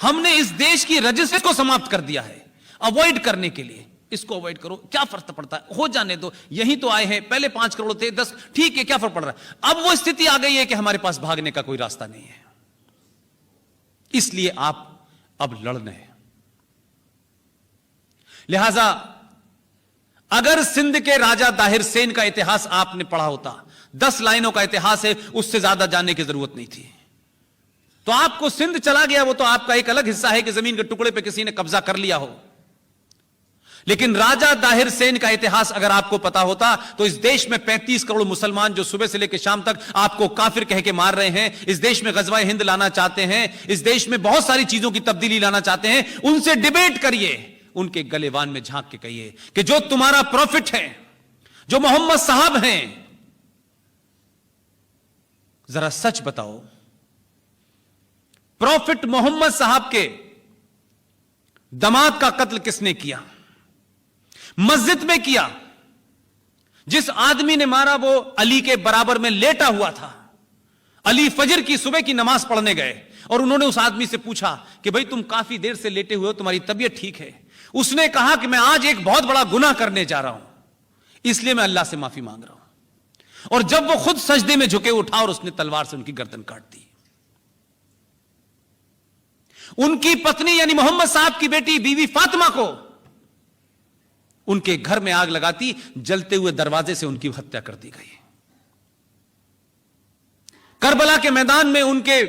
हमने इस देश की रजिस्ट्री को समाप्त कर दिया है अवॉइड करने के लिए। इसको अवॉइड करो, क्या फर्क पड़ता है, हो जाने दो, यही तो आए हैं, पहले 5 करोड़ थे, 10, ठीक है, क्या फर्क पड़ रहा है। अब वो स्थिति आ गई है कि हमारे पास भागने का कोई रास्ता नहीं है, इसलिए आप अब लड़ने हैं। लिहाजा अगर सिंध के राजा दाहिर सेन का इतिहास आपने पढ़ा होता, 10 लाइनों का इतिहास है, उससे ज्यादा जानने की जरूरत नहीं थी। तो आपको सिंध चला गया, वो तो आपका एक अलग हिस्सा है कि जमीन के टुकड़े पे किसी ने कब्जा कर लिया हो, लेकिन राजा दाहिर सेन का इतिहास अगर आपको पता होता तो इस देश में 35 करोड़ मुसलमान जो सुबह से लेकर शाम तक आपको काफिर कह के मार रहे हैं, इस देश में गजवा हिंद लाना चाहते हैं, इस देश में बहुत सारी चीजों की तब्दीली लाना चाहते हैं, उनसे डिबेट करिए, उनके गलेवान में झांक के कहिए कि जो तुम्हारा प्रॉफिट है, जो मोहम्मद साहब हैं, जरा सच बताओ, प्रॉफिट मोहम्मद साहब के दामाद का कत्ल किसने किया, मस्जिद में किया। जिस आदमी ने मारा वो अली के बराबर में लेटा हुआ था। अली फजर की सुबह की नमाज पढ़ने गए और उन्होंने उस आदमी से पूछा कि भाई तुम काफी देर से लेटे हुए हो, तुम्हारी तबीयत ठीक है। उसने कहा कि मैं आज एक बहुत बड़ा गुनाह करने जा रहा हूं, इसलिए मैं अल्लाह से माफी मांग रहा हूं। और जब वो खुद सजदे में झुके, उठा और उसने तलवार से उनकी गर्दन काट दी। उनकी पत्नी यानी मोहम्मद साहब की बेटी बीवी फातिमा को उनके घर में आग लगाती, जलते हुए दरवाजे से उनकी हत्या कर दी गई। करबला के मैदान में उनके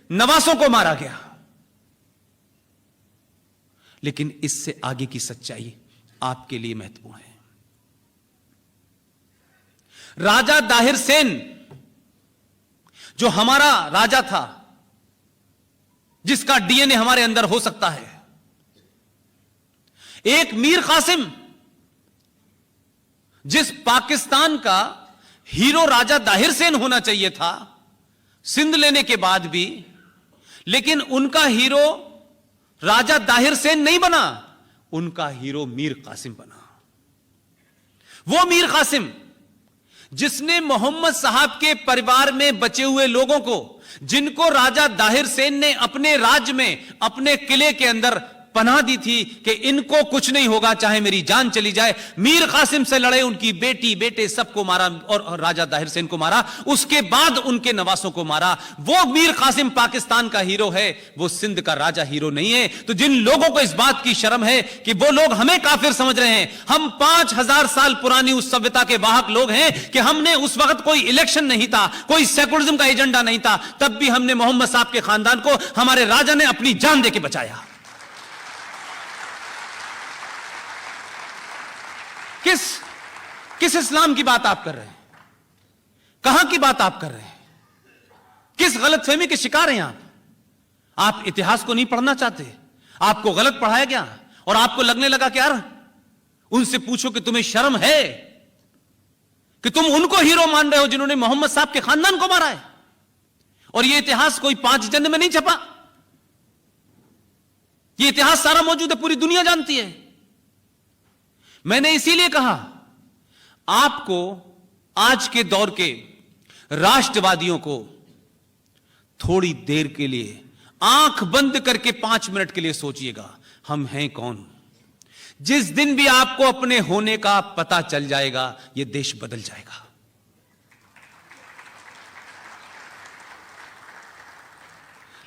नवासों को मारा गया। लेकिन इससे आगे की सच्चाई आपके लिए महत्वपूर्ण है। राजा दाहिर सेन जो हमारा राजा था, जिसका डीएनए हमारे अंदर हो सकता है, एक मीर कासिम जिस पाकिस्तान का हीरो राजा दाहिर सेन होना चाहिए था सिंध लेने के बाद भी, लेकिन उनका हीरो राजा दाहिर सेन नहीं बना, उनका हीरो मीर कासिम बना। वो मीर कासिम जिसने मोहम्मद साहब के परिवार में बचे हुए लोगों को, जिनको राजा दाहिर सेन ने अपने राज्य में, अपने किले के अंदर पनाह दी थी कि इनको कुछ नहीं होगा चाहे मेरी जान चली जाए, मीर कासिम से लड़े, उनकी बेटी बेटे सबको मारा और राजा दाहिर सेन को मारा। उसके बाद उनके नवासों को मारा। वो मीर कासिम पाकिस्तान का हीरो है, वो सिंध का राजा हीरो नहीं है। तो जिन लोगों को इस बात की शर्म है कि वो लोग हमें काफिर समझ रहे हैं, हम 5000 साल पुरानी उस सभ्यता के वाहक लोग हैं कि हमने उस वक्त कोई इलेक्शन नहीं था, कोई सेकुलरिज्म का एजेंडा नहीं था, तब भी हमने मोहम्मद साहब के खानदान को हमारे राजा ने अपनी जान देके बचाया। किस इस्लाम की बात आप कर रहे हैं? कहां की बात आप कर रहे हैं? किस गलतफहमी के शिकार हैं आप? आप इतिहास को नहीं पढ़ना चाहते, आपको गलत पढ़ाया गया और आपको लगने लगा कि यार उनसे पूछो कि तुम्हें शर्म है कि तुम उनको हीरो मान रहे हो जिन्होंने मोहम्मद साहब के खानदान को मारा है। और यह इतिहास कोई 5 जन्म में नहीं छपा, यह इतिहास सारा मौजूद है, पूरी दुनिया जानती है। मैंने इसीलिए कहा आपको आज के दौर के राष्ट्रवादियों को थोड़ी देर के लिए आंख बंद करके 5 मिनट के लिए सोचिएगा, हम हैं कौन। जिस दिन भी आपको अपने होने का पता चल जाएगा, यह देश बदल जाएगा।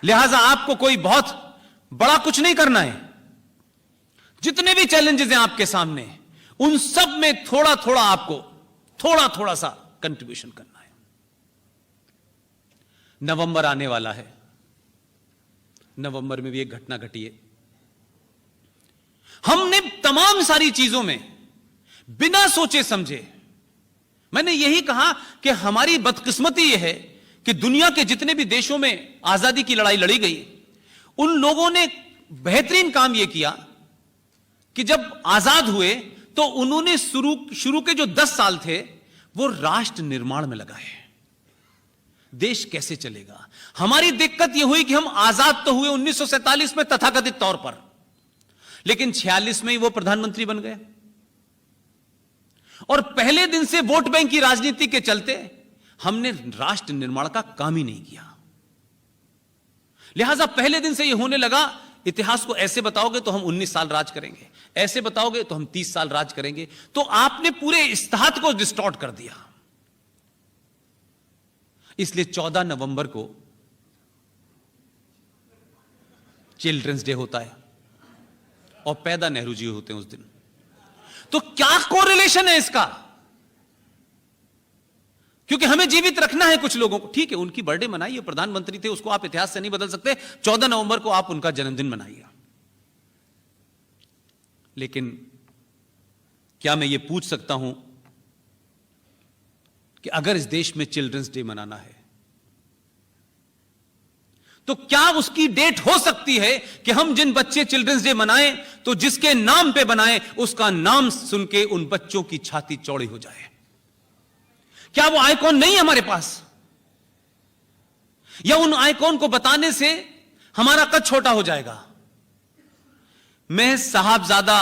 लिहाजा आपको कोई बहुत बड़ा कुछ नहीं करना है। जितने भी चैलेंजेस हैं आपके सामने, उन सब में थोड़ा थोड़ा आपको थोड़ा सा कंट्रीब्यूशन करना है। नवंबर आने वाला है, नवंबर में भी एक घटना घटी है। हमने तमाम सारी चीजों में बिना सोचे समझे, मैंने यही कहा कि हमारी बदकिस्मती यह है कि दुनिया के जितने भी देशों में आजादी की लड़ाई लड़ी गई, उन लोगों ने बेहतरीन काम यह किया कि जब आजाद हुए तो उन्होंने शुरू के जो 10 साल थे वो राष्ट्र निर्माण में लगाए। देश कैसे चलेगा। हमारी दिक्कत यह हुई कि हम आजाद तो हुए 1947 में तथाकथित तौर पर, लेकिन 46 में ही वो प्रधानमंत्री बन गए और पहले दिन से वोट बैंक की राजनीति के चलते हमने राष्ट्र निर्माण का काम ही नहीं किया। लिहाजा पहले दिन से यह होने लगा इतिहास को ऐसे बताओगे तो हम 19 साल राज करेंगे, ऐसे बताओगे तो हम 30 साल राज करेंगे। तो आपने पूरे इस्तेहाद को डिस्टॉर्ट कर दिया। इसलिए 14 नवंबर को चिल्ड्रंस डे होता है और पैदा नेहरू जी होते हैं उस दिन। तो क्या कोरिलेशन है इसका? क्योंकि हमें जीवित रखना है कुछ लोगों को। ठीक है, उनकी बर्थडे मनाइए, प्रधानमंत्री थे, उसको आप इतिहास से नहीं बदल सकते। 14 नवंबर को आप उनका जन्मदिन मनाइए। लेकिन क्या मैं ये पूछ सकता हूं कि अगर इस देश में चिल्ड्रंस डे मनाना है तो क्या उसकी डेट हो सकती है कि हम जिन बच्चे चिल्ड्रंस डे मनाएं तो जिसके नाम पे बनाएं उसका नाम सुन के उन बच्चों की छाती चौड़ी हो जाए? क्या वो आइकॉन नहीं है हमारे पास? या उन आइकॉन को बताने से हमारा कद छोटा हो जाएगा? मैं साहबजादा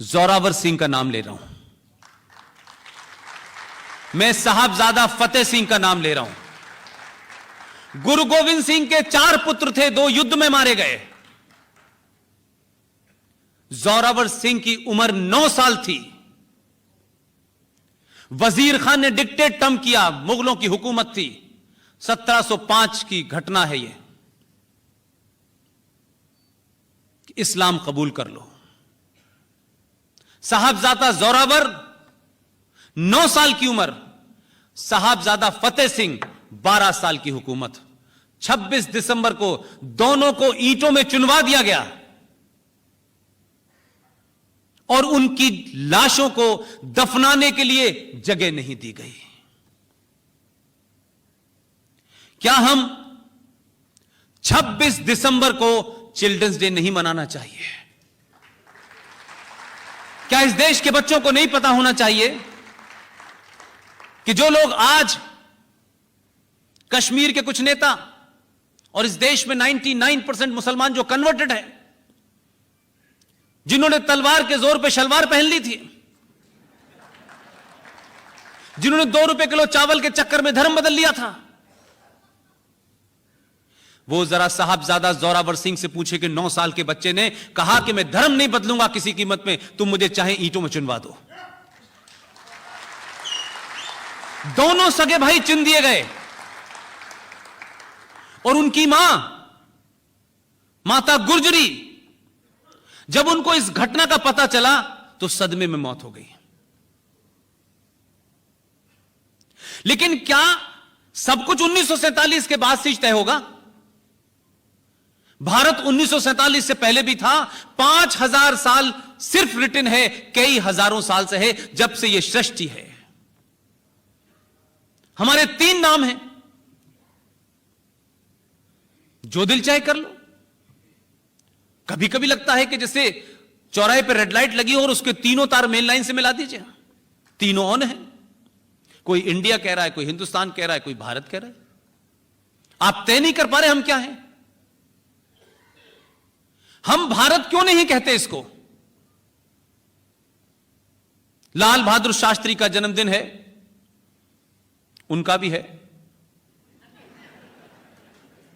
जोरावर सिंह का नाम ले रहा हूं, मैं साहबजादा फतेह सिंह का नाम ले रहा हूं। गुरु गोविंद सिंह के 4 पुत्र थे, 2 युद्ध में मारे गए। जोरावर सिंह की उम्र 9 साल थी। वजीर खान ने डिक्टेट टर्म किया, मुगलों की हुकूमत थी। 1705 की घटना है यह, इस्लाम कबूल कर लो। साहबजादा जोरावर 9 साल की उम्र, साहबजादा फतेह सिंह 12 साल की हुकूमत। 26 दिसंबर को दोनों को ईंटों में चुनवा दिया गया और उनकी लाशों को दफनाने के लिए जगह नहीं दी गई। क्या हम 26 दिसंबर को चिल्ड्रंस डे नहीं मनाना चाहिए? क्या इस देश के बच्चों को नहीं पता होना चाहिए कि जो लोग आज कश्मीर के कुछ नेता और इस देश में 99% मुसलमान जो कन्वर्टेड है, जिन्होंने तलवार के जोर पे शलवार पहन ली थी, जिन्होंने 2 रुपए किलो चावल के चक्कर में धर्म बदल लिया था, वो जरा साहबजादा जोरावर सिंह से पूछे कि 9 साल के बच्चे ने कहा कि मैं धर्म नहीं बदलूंगा किसी कीमत में, तुम मुझे चाहे ईंटों में चुनवा दो। दोनों सगे भाई चुन दिए गए और उनकी माता गुर्जरी, जब उनको इस घटना का पता चला तो सदमे में मौत हो गई। लेकिन क्या सब कुछ 1947 के बाद से तय होगा? भारत 1947 से पहले भी था। 5000 साल सिर्फ रिटन है, कई हजारों साल से है, जब से यह सृष्टि है। हमारे 3 नाम हैं, जो दिल चाहे कर लो। कभी कभी लगता है कि जैसे चौराहे पर रेड लाइट लगी हो और उसके तीनों तार मेन लाइन से मिला दीजिए, तीनों ऑन है। कोई इंडिया कह रहा है, कोई हिंदुस्तान कह रहा है, कोई भारत कह रहा है। आप तय नहीं कर पा रहे हम क्या हैं। हम भारत क्यों नहीं कहते इसको? लाल बहादुर शास्त्री का जन्मदिन है, उनका भी है।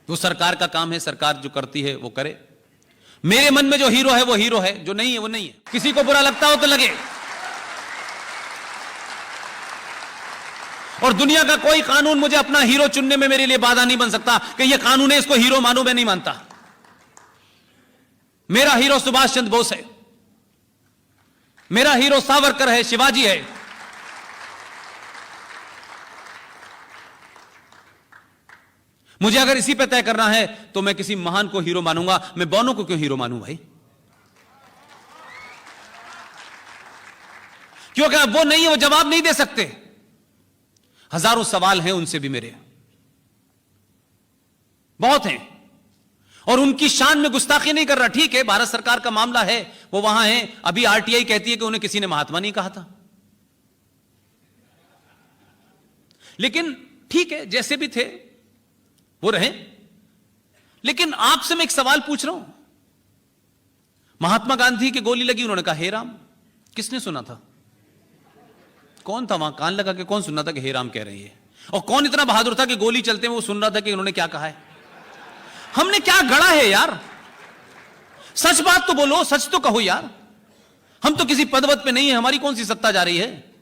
वो सरकार का काम है, सरकार जो करती है वो करे। मेरे मन में जो हीरो है वो हीरो है, जो नहीं है वो नहीं है। किसी को बुरा लगता हो तो लगे। और दुनिया का कोई कानून मुझे अपना हीरो चुनने में मेरे लिए बाधा नहीं बन सकता कि ये कानून है, इसको हीरो मानूं। मैं नहीं मानता। मेरा हीरो सुभाष चंद्र बोस है, मेरा हीरो सावरकर है, शिवाजी है। मुझे अगर इसी पे तय करना है तो मैं किसी महान को हीरो मानूंगा। मैं बौनों को क्यों हीरो मानूं भाई? क्योंकि वो नहीं है, वो जवाब नहीं दे सकते। हजारों सवाल हैं उनसे भी, मेरे बहुत हैं, और उनकी शान में गुस्ताखी नहीं कर रहा। ठीक है, भारत सरकार का मामला है, वो वहां है। अभी आरटीआई कहती है कि उन्हें किसी ने महात्मा नहीं कहा था। लेकिन ठीक है, जैसे भी थे वो रहे। लेकिन आपसे मैं एक सवाल पूछ रहा हूं। महात्मा गांधी की गोली लगी, उन्होंने कहा हे राम। किसने सुना था? कौन था वहां कान लगा के? कौन सुन रहा था कि हे राम कह रही है? और कौन इतना बहादुर था कि गोली चलते में वो सुन रहा था कि उन्होंने क्या कहा है? हमने क्या गढ़ा है यार? सच बात तो बोलो, सच तो कहो यार। हम तो किसी पदवत पे नहीं है, हमारी कौन सी सत्ता जा रही है।